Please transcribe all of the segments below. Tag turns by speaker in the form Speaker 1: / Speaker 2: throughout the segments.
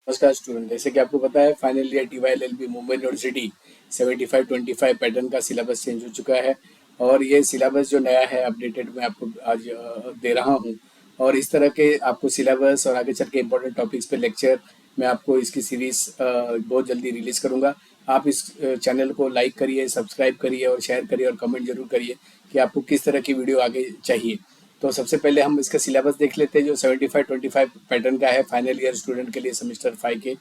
Speaker 1: नमस्कार स्टूडेंट, जैसे कि आपको पता है final year TYLLB Mumbai university 75-25 pattern का सिलेबस चेंज हो चुका है। और ये सिलेबस जो नया है अपडेटेड मैं आपको आज दे रहा हूँ। और इस तरह के आपको सिलेबस और आगे चल के इम्पोर्टेंट टॉपिक्स पे लेक्चर मैं आपको इसकी सीरीज बहुत जल्दी रिलीज़ करूँगा। आप इस चैनल को लाइक करिए, सब्सक्राइब करिए और शेयर करिए और कमेंट जरूर करिए कि आपको किस तरह की वीडियो आगे चाहिए। तो सबसे पहले हम इसका सिलेबस देख लेते हैं जो 75-25 पैटर्न का है फाइनल ईयर स्टूडेंट के लिए सेमेस्टर 5 के।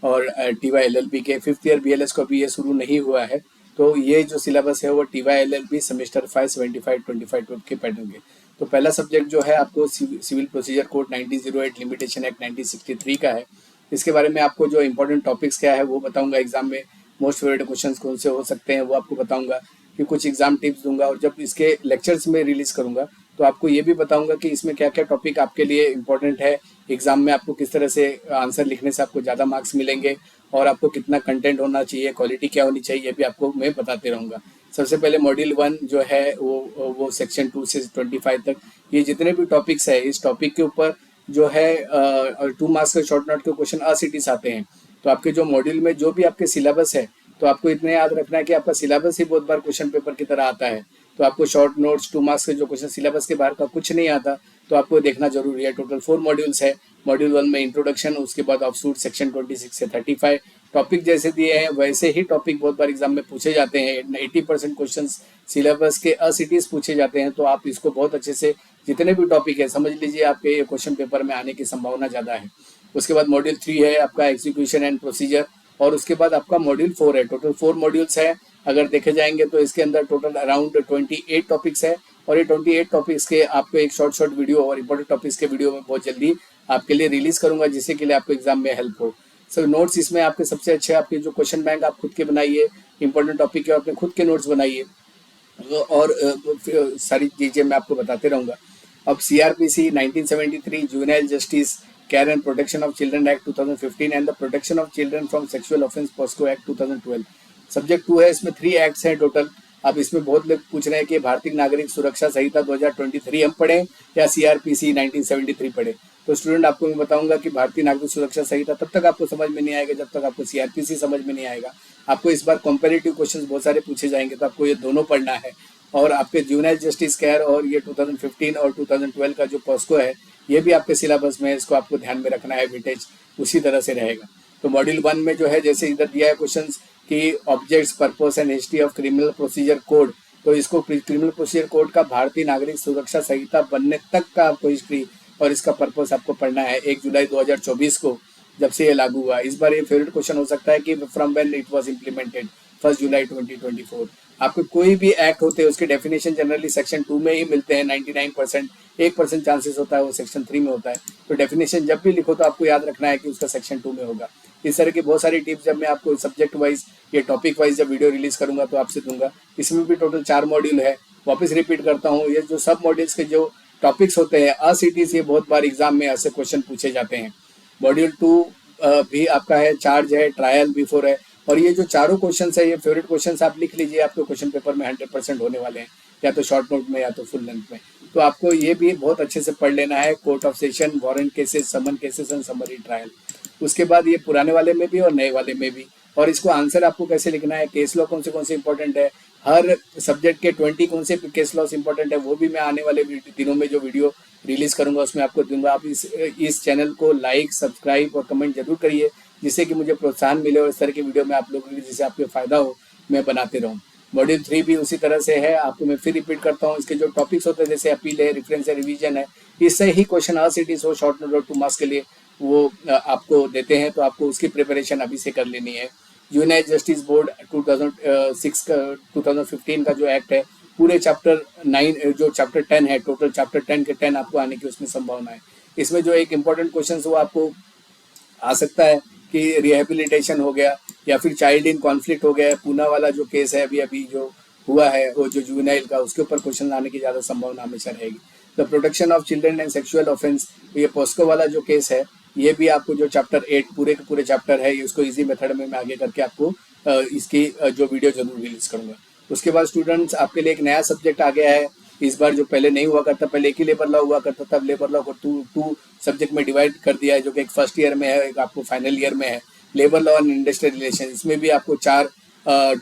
Speaker 1: और TYLLB के 5th ईयर BLS को अभी ये शुरू नहीं हुआ है। तो ये जो सिलेबस है वो TYLLB सेमेस्टर 5 75-25 के पैटर्न के। तो पहला सब्जेक्ट जो है आपको civil procedure code 1908 limitation act 1963 का है। इसके बारे में आपको जो इंपॉर्टेंट टॉपिक्स क्या है वो बताऊंगा। एग्जाम में मोस्ट फेवरेट क्वेश्चन कौन से हो सकते हैं वो आपको बताऊंगा, कि कुछ एग्जाम टिप्स दूंगा। और जब इसके लेक्चर्स में रिलीज करूंगा तो आपको ये भी बताऊंगा कि इसमें क्या क्या टॉपिक आपके लिए इंपॉर्टेंट है। एग्जाम में आपको किस तरह से आंसर लिखने से आपको ज़्यादा मार्क्स मिलेंगे और आपको कितना कंटेंट होना चाहिए, क्वालिटी क्या होनी चाहिए, ये भी आपको मैं बताते रहूँगा। सबसे पहले मॉड्यूल 1 जो है वो सेक्शन 2 से 25 तक ये जितने भी टॉपिक्स है इस टॉपिक के ऊपर जो है 2 मार्क्स के शॉर्ट नोट के क्वेश्चन असिटीज आते हैं। तो आपके जो मॉड्यूल में जो भी आपके सिलेबस है तो आपको इतना याद रखना है कि आपका सिलेबस ही बहुत बार क्वेश्चन पेपर की तरह आता है। तो आपको शॉर्ट नोट्स 2 मार्क्स के जो क्वेश्चन सिलेबस के बाहर का कुछ नहीं आता तो आपको देखना जरूरी है। टोटल 4 मॉड्यूल्स है। मॉड्यूल 1 में इंट्रोडक्शन, उसके बाद ऑफशूट सेक्शन 26 से 35 टॉपिक जैसे दिए हैं वैसे ही टॉपिक बहुत बार एग्जाम में पूछे जाते हैं। 80% क्वेश्चन सिलेबस के असिटीज पूछे जाते हैं। तो आप इसको बहुत अच्छे से जितने भी टॉपिक है समझ लीजिए, आपके क्वेश्चन पेपर में आने की संभावना ज़्यादा है। उसके बाद मॉड्यूल 3 है आपका एग्जीक्यूशन एंड प्रोसीजर। और उसके बाद आपका मॉड्यूल 4 है। टोटल 4 मॉड्यूल्स है। अगर देखे जाएंगे तो इसके अंदर टोटल अराउंड 28 टॉपिक्स है। और ये 28 टॉपिक्स के आपको एक शॉर्ट वीडियो और इंपॉर्टेंट टॉपिक्स के वीडियो में बहुत जल्दी आपके लिए रिलीज करूंगा, जिससे के लिए आपको एग्जाम में हेल्प हो। सर नोट्स इसमें आपके सबसे अच्छे आपके जो क्वेश्चन बैंक आप खुद के बनाइए, इंपॉर्टेंट टॉपिक के अपने खुद के नोट्स बनाइए। और सारी चीज़ें मैं आपको बताते रहूँगा। अब CRPC 1973 juvenile justice care and protection of children act 2015 and the protection of children from sexual offence POCSO act 2012 subject 2 है। इसमें 3 एक्ट्स हैं टोटल। अब इसमें बहुत लोग पूछ रहे हैं कि भारतीय नागरिक सुरक्षा संहिता 2023 हम पढ़ें या CRPC 1973 पढ़ें। तो स्टूडेंट आपको मैं बताऊंगा कि भारतीय नागरिक सुरक्षा संहिता तब तक आपको समझ में नहीं आएगा जब तक आपको CRPC समझ में नहीं आएगा। आपको इस बार कंपैरेटिव क्वेश्चंस बहुत सारे पूछे जाएंगे तो आपको ये दोनों पढ़ना है। और आपके जुवेनाइल जस्टिस केयर और ये 2015 और 2012 का जो पॉस्को है ये भी आपके सिलेबस में है। इसको आपको ध्यान में रखना है, वेटेज उसी तरह से रहेगा। तो मॉड्यूल 1 में जो है जैसे इधर दिया है क्वेश्चन कि objects, purpose and history of criminal procedure code. तो इसको क्रिमिनल प्रोसीजर कोड का भारतीय नागरिक सुरक्षा संहिता बनने तक का आपको हिस्ट्री और इसका पर्पस आपको पढ़ना है 1 जुलाई 2024 को जब से ये लागू हुआ। इस बार ये फेवरेट क्वेश्चन हो सकता है कि from when it was implemented 1 जुलाई 2024। आपको कोई भी एक्ट होते हैं उसके डेफिनेशन जनरली सेक्शन 2 में ही मिलते हैं 99%। 1% चांसेस होता है वो सेक्शन 3 में होता है। तो डेफिनेशन जब भी लिखो तो आपको याद रखना है कि उसका सेक्शन 2 में होगा। इस तरह की बहुत सारी टिप्स जब मैं आपको सब्जेक्ट वाइज या टॉपिक वाइज जब वीडियो रिलीज करूंगा तो आपसे दूंगा। इसमें भी टोटल 4 मॉड्यूल है। वापस रिपीट करता हूँ, ये जो सब मॉड्यूल्स के जो टॉपिक्स होते हैं असिटीज ये बहुत बार एग्जाम में ऐसे क्वेश्चन पूछे जाते हैं। मॉड्यूल 2 भी आपका है, चार्ज है, ट्रायल, बिफोर है। और ये जो चारों क्वेश्चन है ये फेवरेट क्वेश्चन आप लिख लीजिए, आपके क्वेश्चन पेपर में 100% होने वाले हैं, या तो शॉर्ट नोट में या तो फुल लेंथ में। तो आपको ये भी बहुत अच्छे से पढ़ लेना है। Court of session, warrant cases, summon cases and summary trial. उसके बाद ये पुराने वाले में भी और नए वाले में भी। और इसको आंसर आपको कैसे लिखना है, केस लॉ कौन से इंपॉर्टेंट है, हर सब्जेक्ट के 20 कौन से केस लॉस इंपॉर्टेंट है, वो भी मैं आने वाले दिनों में जो वीडियो रिलीज करूंगा उसमें आपको दूंगा। आप इस चैनल को लाइक, सब्सक्राइब और कमेंट जरूर करिए, जिससे कि मुझे प्रोत्साहन मिले और इस तरह की वीडियो में आप लोगों की जिससे आपको फायदा हो मैं बनाते रहूँ। मॉड्यूल 3 भी उसी तरह से है। आपको मैं फिर रिपीट करता हूँ, इसके जो टॉपिक्स होते हैं जैसे अपील है, रेफरेंस है, रिवीजन है, इससे ही क्वेश्चन असिटीज हो शॉर्ट नोट और 2 मार्क्स के लिए वो आपको देते हैं। तो आपको उसकी प्रिपरेशन अभी से कर लेनी है। जुवेनाइल जस्टिस बोर्ड 2015 का जो एक्ट है, पूरे चैप्टर 9 जो चैप्टर 10 है, टोटल चैप्टर 10 के 10 आपको आने की उसमें संभावना है। इसमें जो एक इम्पोर्टेंट क्वेश्चन वो आपको आ सकता है कि रिहेबिलिटेशन हो गया या फिर चाइल्ड इन कॉन्फ्लिक्ट हो गया। पूना वाला जो केस है अभी जो हुआ है वो जो जुवेनाइल का, उसके ऊपर क्वेश्चन आने की ज़्यादा संभावना हमेशा रहेगी। The protection of children and sexual offence, ये पोस्को वाला जो केस है ये भी आपको जो चैप्टर 8 पूरे के पूरे चैप्टर है इसको इजी मेथड में मैं आगे करके आपको इसकी जो वीडियो जरूर रिलीज करूंगा। उसके बाद स्टूडेंट्स आपके लिए एक नया सब्जेक्ट आ गया है इस बार जो पहले नहीं हुआ करता, पहले एक ही लेबर लॉ हुआ करता था, लेबर लॉ को टू सब्जेक्ट में डिवाइड कर दिया है, जो कि एक फर्स्ट ईयर में है, एक आपको फाइनल ईयर में है। Labour law and industrial relation, इसमें भी आपको 4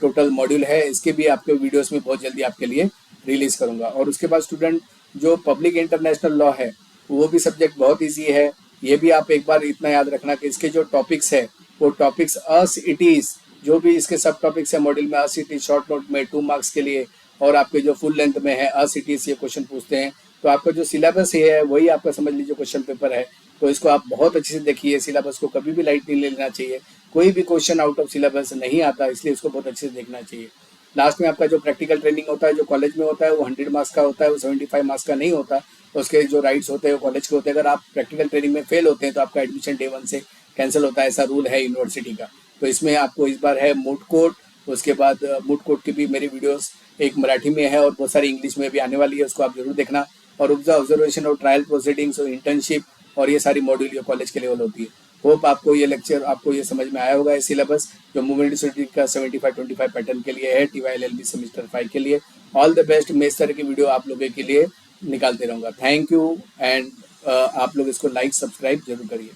Speaker 1: टोटल मॉड्यूल है। इसके भी आपके वीडियोस में बहुत जल्दी आपके लिए रिलीज करूंगा। और उसके बाद स्टूडेंट, जो पब्लिक इंटरनेशनल लॉ है, वो भी सब्जेक्ट बहुत ईजी है। ये भी आप एक बार इतना याद रखना कि इसके जो टॉपिक्स है, वो टॉपिक्स अस इट इज, जो भी इसके सब टॉपिक्स है मॉड्यूल में, us it is short note में 2 मार्क्स के लिए, और आपके जो फुल लेंथ में है अस इट इज ये क्वेश्चन पूछते हैं। तो आपका जो सिलेबस है वही आपका समझ लीजिए क्वेश्चन पेपर है। तो इसको आप बहुत अच्छे से देखिए, सिलेबस को कभी भी लाइट नहीं लेना चाहिए। कोई भी क्वेश्चन आउट ऑफ सिलेबस नहीं आता, इसलिए इसको बहुत अच्छे से देखना चाहिए। लास्ट में आपका जो प्रैक्टिकल ट्रेनिंग होता है, जो कॉलेज में होता है, वो 100 मार्क्स का होता है, वो 75 मार्क्स का नहीं होता। उसके जो राइट्स होते हैं वो कॉलेज के होते हैं। अगर आप प्रैक्टिकल ट्रेनिंग में फेल होते हैं तो आपका एडमिशन डे 1 से कैंसिल होता है, ऐसा रूल है यूनिवर्सिटी का। तो इसमें आपको इस बार है मूट कोर्ट, उसके बाद मूट कोर्ट की भी मेरी वीडियोस एक मराठी में है और बहुत सारी इंग्लिश में भी आने वाली है, उसको आप जरूर देखना। और ऑब्जर्वेशन और ट्रायल प्रोसीडिंग्स और इंटर्नशिप और ये सारी मॉड्यूल ये कॉलेज के लेवल होती है। होप आपको ये लेक्चर, आपको ये समझ में आया होगा। ये सिलेबस जो मूवमेंट यूनिवर्सिटी का 75-25 पैटर्न के लिए है, TYLLB सेमेस्टर 5 के लिए। All the best. मैं इस तरह की वीडियो आप लोगों के लिए निकालते रहूँगा। Thank you. एंड आप लोग इसको लाइक सब्सक्राइब जरूर करिए।